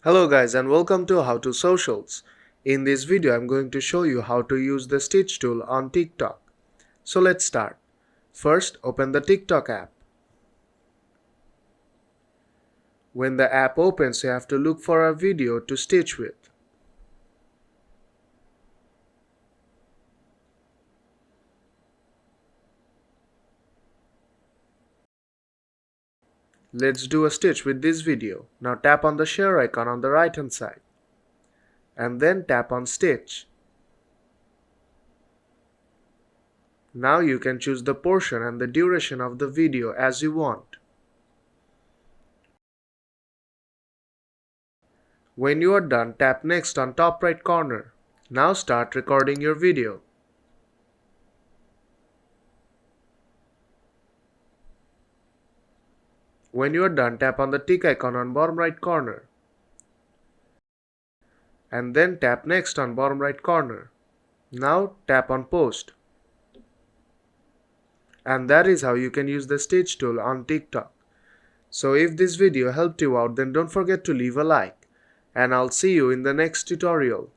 Hello guys and welcome to How to Socials. In this video I'm going to show you how to use the Stitch tool on TikTok. So let's start. First open the TikTok app. When the app opens you have to look for a video to stitch with. Let's do a stitch with this video. Now tap on the share icon on the right hand side. And then tap on Stitch. Now you can choose the portion and the duration of the video as you want. When you are done, tap Next on top right corner. Now start recording your video. When you are done, tap on the tick icon on bottom right corner. And then tap Next on bottom right corner. Now tap on Post. And that is how you can use the Stitch tool on TikTok. So if this video helped you out, then don't forget to leave a like. And I'll see you in the next tutorial.